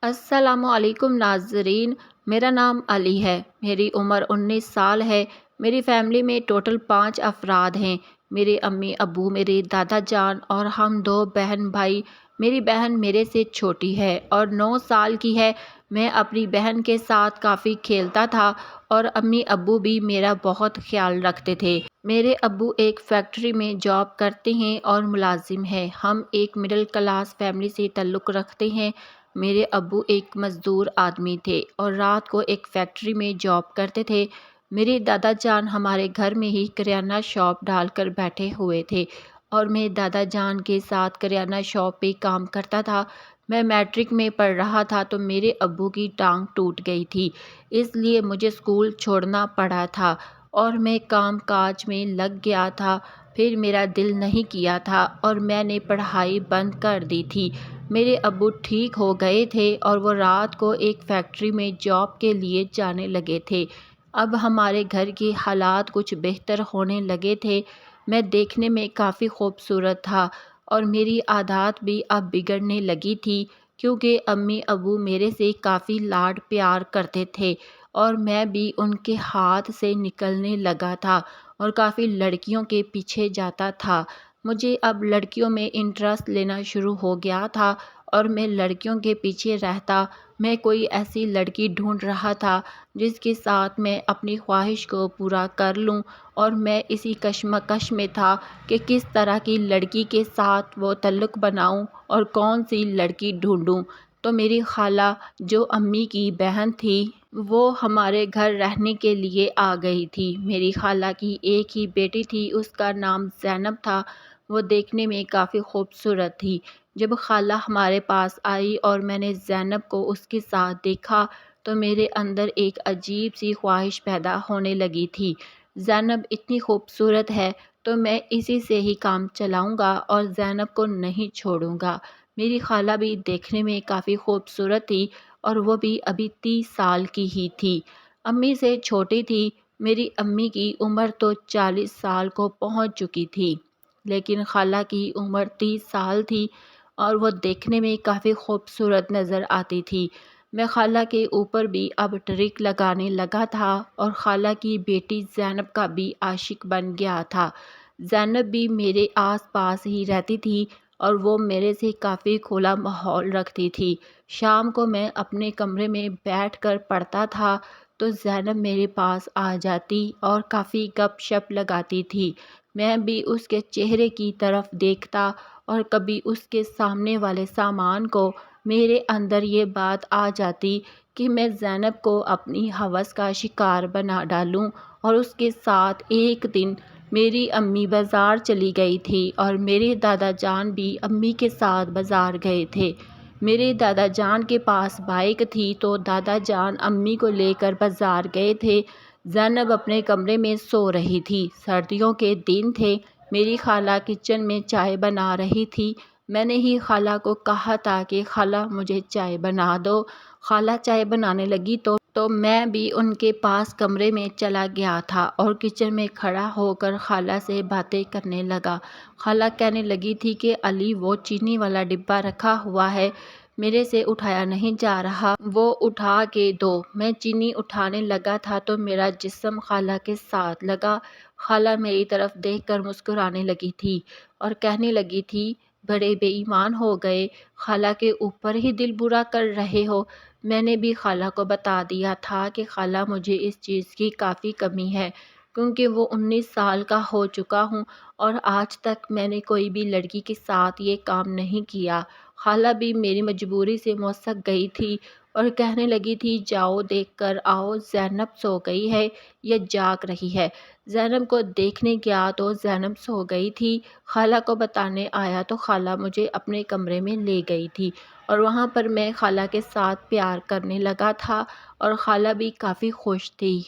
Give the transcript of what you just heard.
السلام علیکم ناظرین، میرا نام علی ہے، میری عمر 19 سال ہے۔ میری فیملی میں ٹوٹل 5 افراد ہیں۔ میرے امی ابو، میرے دادا جان اور ہم 2 بہن بھائی۔ میری بہن میرے سے چھوٹی ہے اور 9 سال کی ہے۔ میں اپنی بہن کے ساتھ کافی کھیلتا تھا اور امی ابو بھی میرا بہت خیال رکھتے تھے۔ میرے ابو ایک فیکٹری میں جاب کرتے ہیں اور ملازم ہیں۔ ہم ایک مڈل کلاس فیملی سے تعلق رکھتے ہیں۔ میرے ابو ایک مزدور آدمی تھے اور رات کو ایک فیکٹری میں جاب کرتے تھے۔ میرے دادا جان ہمارے گھر میں ہی کریانہ شاپ ڈال کر بیٹھے ہوئے تھے اور میں دادا جان کے ساتھ کریانہ شاپ پہ کام کرتا تھا۔ میں میٹرک میں پڑھ رہا تھا تو میرے ابو کی ٹانگ ٹوٹ گئی تھی، اس لیے مجھے اسکول چھوڑنا پڑا تھا اور میں کام کاج میں لگ گیا تھا۔ پھر میرا دل نہیں کیا تھا اور میں نے پڑھائی بند کر دی تھی۔ میرے ابو ٹھیک ہو گئے تھے اور وہ رات کو ایک فیکٹری میں جاب کے لیے جانے لگے تھے۔ اب ہمارے گھر کے حالات کچھ بہتر ہونے لگے تھے۔ میں دیکھنے میں کافی خوبصورت تھا اور میری عادات بھی اب بگڑنے لگی تھی، کیونکہ امی ابو میرے سے کافی لاڈ پیار کرتے تھے اور میں بھی ان کے ہاتھ سے نکلنے لگا تھا اور کافی لڑکیوں کے پیچھے جاتا تھا۔ مجھے اب لڑکیوں میں انٹرسٹ لینا شروع ہو گیا تھا اور میں لڑکیوں کے پیچھے رہتا۔ میں کوئی ایسی لڑکی ڈھونڈ رہا تھا جس کے ساتھ میں اپنی خواہش کو پورا کر لوں، اور میں اسی کشمکش میں تھا کہ کس طرح کی لڑکی کے ساتھ وہ تعلق بناؤں اور کون سی لڑکی ڈھونڈوں۔ تو میری خالہ، جو امی کی بہن تھی، وہ ہمارے گھر رہنے کے لیے آ گئی تھی۔ میری خالہ کی ایک ہی بیٹی تھی، اس کا نام زینب تھا۔ وہ دیکھنے میں کافی خوبصورت تھی۔ جب خالہ ہمارے پاس آئی اور میں نے زینب کو اس کے ساتھ دیکھا تو میرے اندر ایک عجیب سی خواہش پیدا ہونے لگی تھی۔ زینب اتنی خوبصورت ہے تو میں اسی سے ہی کام چلاؤں گا اور زینب کو نہیں چھوڑوں گا۔ میری خالہ بھی دیکھنے میں کافی خوبصورت تھی اور وہ بھی ابھی 30 سال کی ہی تھی، امی سے چھوٹی تھی۔ میری امی کی عمر تو 40 سال کو پہنچ چکی تھی، لیکن خالہ کی عمر 30 سال تھی اور وہ دیکھنے میں کافی خوبصورت نظر آتی تھی۔ میں خالہ کے اوپر بھی اب ٹرک لگانے لگا تھا اور خالہ کی بیٹی زینب کا بھی عاشق بن گیا تھا۔ زینب بھی میرے آس پاس ہی رہتی تھی اور وہ میرے سے کافی کھلا ماحول رکھتی تھی۔ شام کو میں اپنے کمرے میں بیٹھ کر پڑھتا تھا تو زینب میرے پاس آ جاتی اور کافی گپ شپ لگاتی تھی۔ میں بھی اس کے چہرے کی طرف دیکھتا اور کبھی اس کے سامنے والے سامان کو میرے اندر یہ بات آ جاتی کہ میں زینب کو اپنی ہوس کا شکار بنا ڈالوں۔ اور اس کے ساتھ ایک دن میری امی بازار چلی گئی تھی اور میرے دادا جان بھی امی کے ساتھ بازار گئے تھے۔ میرے دادا جان کے پاس بائک تھی تو دادا جان امی کو لے کر بازار گئے تھے۔ زینب اپنے کمرے میں سو رہی تھی۔ سردیوں کے دن تھے۔ میری خالہ کچن میں چائے بنا رہی تھی۔ میں نے ہی خالہ کو کہا تھا کہ خالہ مجھے چائے بنا دو۔ خالہ چائے بنانے لگی تو میں بھی ان کے پاس کمرے میں چلا گیا تھا اور کچن میں کھڑا ہو کر خالہ سے باتیں کرنے لگا۔ خالہ کہنے لگی تھی کہ علی، وہ چینی والا ڈبہ رکھا ہوا ہے، میرے سے اٹھایا نہیں جا رہا، وہ اٹھا کے دو۔ میں چینی اٹھانے لگا تھا تو میرا جسم خالہ کے ساتھ لگا۔ خالہ میری طرف دیکھ کر مسکرانے لگی تھی اور کہنے لگی تھی، بڑے بے ایمان ہو گئے، خالہ کے اوپر ہی دل برا کر رہے ہو۔ میں نے بھی خالہ کو بتا دیا تھا کہ خالہ، مجھے اس چیز کی کافی کمی ہے، کیونکہ وہ 19 سال کا ہو چکا ہوں اور آج تک میں نے کوئی بھی لڑکی کے ساتھ یہ کام نہیں کیا۔ خالہ بھی میری مجبوری سے موثق گئی تھی اور کہنے لگی تھی، جاؤ دیکھ کر آؤ، زینب سو گئی ہے یا جاگ رہی ہے۔ زینب کو دیکھنے گیا تو زینب سو گئی تھی۔ خالہ کو بتانے آیا تو خالہ مجھے اپنے کمرے میں لے گئی تھی اور وہاں پر میں خالہ کے ساتھ پیار کرنے لگا تھا اور خالہ بھی کافی خوش تھی۔